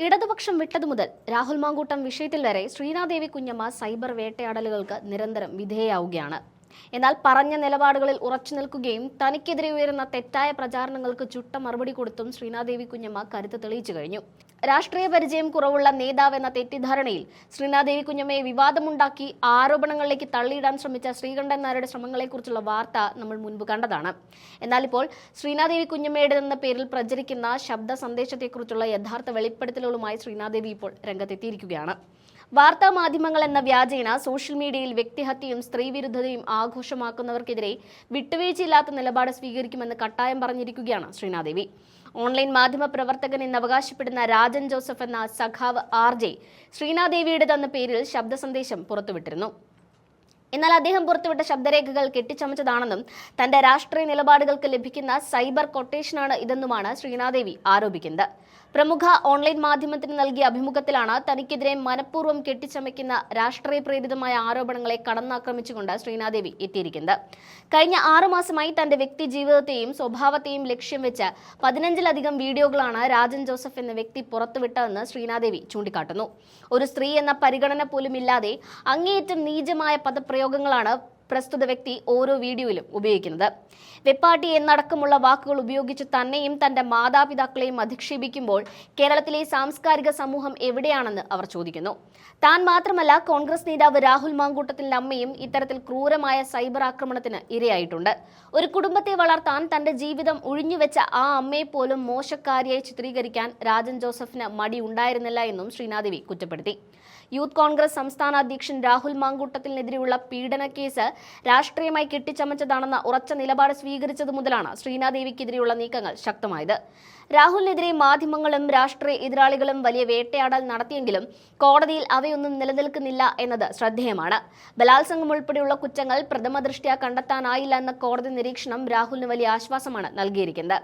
ഇടതുപക്ഷം വിട്ടതു മുതൽ രാഹുൽ മാങ്കൂട്ടം വിഷയത്തിൽ വരെ ശ്രീനാദേവി കുഞ്ഞമ്മ സൈബർ വേട്ടയാടലുകൾക്ക് നിരന്തരം വിധേയാവുകയാണ്. എന്നാൽ പറഞ്ഞ നിലപാടുകളിൽ ഉറച്ചു നിൽക്കുകയും തനിക്കെതിരെ ഉയരുന്ന തെറ്റായ പ്രചാരണങ്ങൾക്ക് ചുട്ട മറുപടി കൊടുത്തും ശ്രീനാദേവി കുഞ്ഞമ്മ കരുത്ത് തെളിയിച്ചു കഴിഞ്ഞു. രാഷ്ട്രീയ പരിചയം കുറവുള്ള നേതാവെന്ന തെറ്റിദ്ധാരണയിൽ ശ്രീനാദേവി കുഞ്ഞമ്മയെ വിവാദമുണ്ടാക്കി ആരോപണങ്ങളിലേക്ക് തള്ളിയിടാൻ ശ്രമിച്ച ശ്രീകണ്ഠൻ നായരുടെ ശ്രമങ്ങളെക്കുറിച്ചുള്ള വാർത്ത നമ്മൾ മുൻപ് കണ്ടതാണ്. എന്നാൽ ഇപ്പോൾ ശ്രീനാദേവി കുഞ്ഞമ്മയുടേതെന്ന പേരിൽ പ്രചരിക്കുന്ന ശബ്ദ സന്ദേശത്തെക്കുറിച്ചുള്ള യഥാർത്ഥ വെളിപ്പെടുത്തലുകളുമായി ശ്രീനാദേവി ഇപ്പോൾ രംഗത്തെത്തിയിരിക്കുകയാണ്. വാർത്താ മാധ്യമങ്ങൾ എന്ന വ്യാജേന സോഷ്യൽ മീഡിയയിൽ വ്യക്തിഹത്യയും സ്ത്രീവിരുദ്ധതയും ആഘോഷമാക്കുന്നവർക്കെതിരെ വിട്ടുവീഴ്ചയില്ലാത്ത നിലപാട് സ്വീകരിക്കുമെന്ന് കട്ടായം പറഞ്ഞിരിക്കുകയാണ് ശ്രീനാദേവി. ഓൺലൈൻ മാധ്യമ പ്രവർത്തകൻ എന്ന് അവകാശപ്പെടുന്ന രാജൻ ജോസഫ് എന്ന സഖാവ് RJ ശ്രീനാദേവിയുടേതെന്ന പേരിൽ ശബ്ദ സന്ദേശം പുറത്തുവിട്ടിരുന്നു. എന്നാൽ അദ്ദേഹം പുറത്തുവിട്ട ശബ്ദരേഖകൾ കെട്ടിച്ചമച്ചതാണെന്നും തന്റെ രാഷ്ട്രീയ നിലപാടുകൾക്ക് ലഭിക്കുന്ന സൈബർ കൊട്ടേഷനാണ് ഇതെന്നുമാണ് ശ്രീനാദേവി ആരോപിക്കുന്നത്. പ്രമുഖ ഓൺലൈൻ മാധ്യമത്തിന് നൽകിയ അഭിമുഖത്തിലാണ് തനിക്കെതിരെ മനഃപൂർവ്വം കെട്ടിച്ചമയ്ക്കുന്ന രാഷ്ട്രീയ പ്രേരിതമായ ആരോപണങ്ങളെ കടന്നാക്രമിച്ചുകൊണ്ട് ശ്രീനാദേവി എത്തിയിരിക്കുന്നത്. കഴിഞ്ഞ 6 മാസമായി തന്റെ വ്യക്തി ജീവിതത്തെയും സ്വഭാവത്തെയും ലക്ഷ്യം വെച്ച് 15ലധികം വീഡിയോകളാണ് രാജൻ ജോസഫ് എന്ന വ്യക്തി പുറത്തുവിട്ടതെന്ന് ശ്രീനാദേവി ചൂണ്ടിക്കാട്ടുന്നു. ഒരു സ്ത്രീ എന്ന പരിഗണന പോലും ഇല്ലാതെ അങ്ങേയറ്റം നീചമായ പദപ്രയോഗങ്ങളാണ് പ്രസ്തുത വ്യക്തി ഓരോ വീഡിയോയിലും ഉപയോഗിക്കുന്നത്. വെപ്പാട്ടി എന്നടക്കമുള്ള വാക്കുകൾ ഉപയോഗിച്ച് തന്നെയും തന്റെ മാതാപിതാക്കളെയും അധിക്ഷേപിക്കുമ്പോൾ കേരളത്തിലെ സാംസ്കാരിക സമൂഹം എവിടെയാണെന്ന് അവർ ചോദിക്കുന്നു. താൻ മാത്രമല്ല കോൺഗ്രസ് നേതാവ് രാഹുൽ മാങ്കൂട്ടത്തിന്റെ അമ്മയും ഇത്തരത്തിൽ ക്രൂരമായ സൈബർ ആക്രമണത്തിന് ഇരയായിട്ടുണ്ട്. ഒരു കുടുംബത്തെ വളർത്താൻ തന്റെ ജീവിതം ഉഴിഞ്ഞുവെച്ച ആ അമ്മയെ പോലും മോശക്കാരിയായി ചിത്രീകരിക്കാൻ രാജൻ ജോസഫിന് മടി ഉണ്ടായിരുന്നില്ല എന്നും ശ്രീനാദേവി കുറ്റപ്പെടുത്തി. യൂത്ത് കോൺഗ്രസ് സംസ്ഥാന അധ്യക്ഷൻ രാഹുൽ മാങ്കൂട്ടത്തിനെതിരെയുള്ള പീഡന കേസ് രാഷ്ട്രീയമായി കെട്ടിച്ചമച്ചതാണെന്ന ഉറച്ച നിലപാട് സ്വീകരിച്ചതു മുതലാണ് ശ്രീനാദേവിക്കെതിരെയുള്ള നീക്കങ്ങൾ ശക്തമായത്. രാഹുലിനെതിരെ മാധ്യമങ്ങളും രാഷ്ട്രീയ എതിരാളികളും വലിയ വേട്ടയാടൽ നടത്തിയെങ്കിലും കോടതിയിൽ അവയൊന്നും നിലനിൽക്കുന്നില്ല എന്നത് ശ്രദ്ധേയമാണ്. ബലാത്സംഗം ഉൾപ്പെടെയുള്ള കുറ്റങ്ങൾ പ്രഥമദൃഷ്ട്യാ കണ്ടെത്താനായില്ല എന്ന കോടതി നിരീക്ഷണം രാഹുലിന് വലിയ ആശ്വാസമാണ് നൽകിയിരിക്കുന്നത്.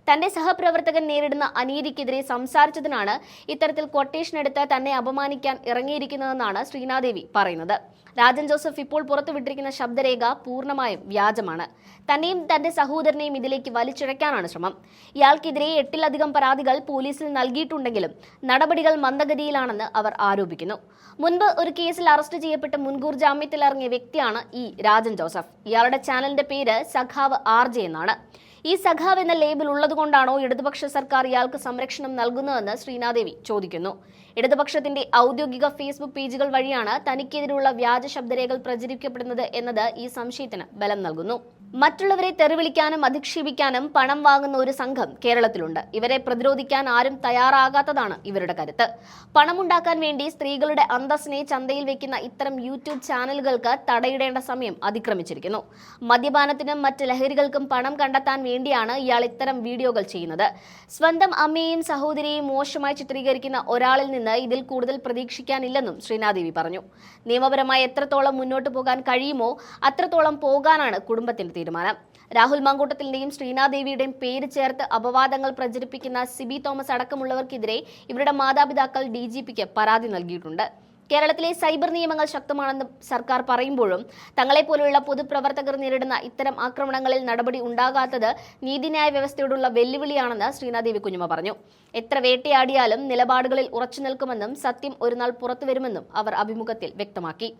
തന്റെ സഹപ്രവർത്തകൻ നേരിടുന്ന അനീതിക്കെതിരെ സംസാരിച്ചതിനാണ് ഇത്തരത്തിൽ ക്വട്ടേഷൻ എടുത്ത് തന്നെ അപമാനിക്കാൻ ഇറങ്ങിയിരിക്കുന്നതെന്നാണ് ശ്രീനാദേവി പറയുന്നത്. രാജൻ ജോസഫ് ഇപ്പോൾ പുറത്തുവിട്ടിരിക്കുന്ന ശബ്ദരേഖ പൂർണ്ണമായും വ്യാജമാണ്. തന്നെയും തന്റെ സഹോദരനെയും ഇതിലേക്ക് വലിച്ചിഴയ്ക്കാനാണ് ശ്രമം. ഇയാൾക്കെതിരെ 8ലധികം പരാതികൾ പോലീസിൽ നൽകിയിട്ടുണ്ടെങ്കിലും നടപടികൾ മന്ദഗതിയിലാണെന്ന് അവർ ആരോപിക്കുന്നു. മുൻപ് ഒരു കേസിൽ അറസ്റ്റ് ചെയ്യപ്പെട്ട് മുൻകൂർ ജാമ്യത്തിൽ ഇറങ്ങിയ വ്യക്തിയാണ് ഈ രാജൻ ജോസഫ്. ഇയാളുടെ ചാനലിന്റെ പേര് സഖാവ് RJ എന്നാണ്. ഈ സഖാവ് എന്ന ലേബൽ ഉള്ളതുകൊണ്ടാണോ ഇടതുപക്ഷ സർക്കാർ ഇയാൾക്ക് സംരക്ഷണം നൽകുന്നതെന്ന് ശ്രീനാദേവി ചോദിക്കുന്നു. ഇടതുപക്ഷത്തിന്റെ ഔദ്യോഗിക ഫേസ്ബുക്ക് പേജുകൾ വഴിയാണ് തനിക്കെതിരെയുള്ള വ്യാജ ശബ്ദരേഖകൾ പ്രചരിക്കപ്പെടുന്നത് എന്നത് ഈ സംശയത്തിന് ബലം നൽകുന്നു. മറ്റുള്ളവരെ തെറിവിളിക്കാനും അധിക്ഷേപിക്കാനും പണം വാങ്ങുന്ന ഒരു സംഘം കേരളത്തിലുണ്ട്. ഇവരെ പ്രതിരോധിക്കാൻ ആരും തയ്യാറാകാത്തതാണ് ഇവരുടെ കരുത്ത്. പണമുണ്ടാക്കാൻ വേണ്ടി സ്ത്രീകളുടെ അന്തസ്സിനെ ചന്തയിൽ വെക്കുന്ന ഇത്തരം യൂട്യൂബ് ചാനലുകൾക്ക് തടയിടേണ്ട സമയം അതിക്രമിച്ചിരിക്കുന്നു. മദ്യപാനത്തിനും മറ്റ് ലഹരികൾക്കും പണം കണ്ടെത്താൻ വേണ്ടിയാണ് ഇയാൾ ഇത്തരം വീഡിയോകൾ ചെയ്യുന്നത്. സ്വന്തം അമ്മയെയും സഹോദരിയെയും മോശമായി ചിത്രീകരിക്കുന്ന ഒരാളിൽ നിന്ന് ഇതിൽ കൂടുതൽ പ്രതീക്ഷിക്കാനില്ലെന്നും ശ്രീനാദേവി പറഞ്ഞു. നിയമപരമായി എത്രത്തോളം മുന്നോട്ട് പോകാൻ കഴിയുമോ അത്രത്തോളം പോകാനാണ് കുടുംബത്തിന്റെ തീരുമാനം. രാഹുൽ മാങ്കൂട്ടത്തിന്റെയും ശ്രീനാദേവിയുടെയും പേര് ചേർത്ത് അപവാദങ്ങൾ പ്രചരിപ്പിക്കുന്ന സിബി തോമസ് അടക്കമുള്ളവർക്കെതിരെ ഇവരുടെ മാതാപിതാക്കൾ DGPക്ക് പരാതി നൽകിയിട്ടുണ്ട്. കേരളത്തിലെ സൈബർ നിയമങ്ങൾ ശക്തമാണെന്ന് സർക്കാർ പറയുമ്പോഴും തങ്ങളെപ്പോലെയുള്ള പൊതുപ്രവർത്തകർ നേരിടുന്ന ഇത്തരം ആക്രമണങ്ങളിൽ നടപടി ഉണ്ടാകാത്തത് നീതിന്യായ വ്യവസ്ഥയോടുള്ള വെല്ലുവിളിയാണെന്ന് ശ്രീനാദേവി കുഞ്ഞമ്മ പറഞ്ഞു. എത്ര വേട്ടയാടിയാലും നിലപാടുകളിൽ ഉറച്ചു നിൽക്കുമെന്നും സത്യം ഒരുനാൾ പുറത്തുവരുമെന്നും അവർ അഭിമുഖത്തിൽ വ്യക്തമാക്കി.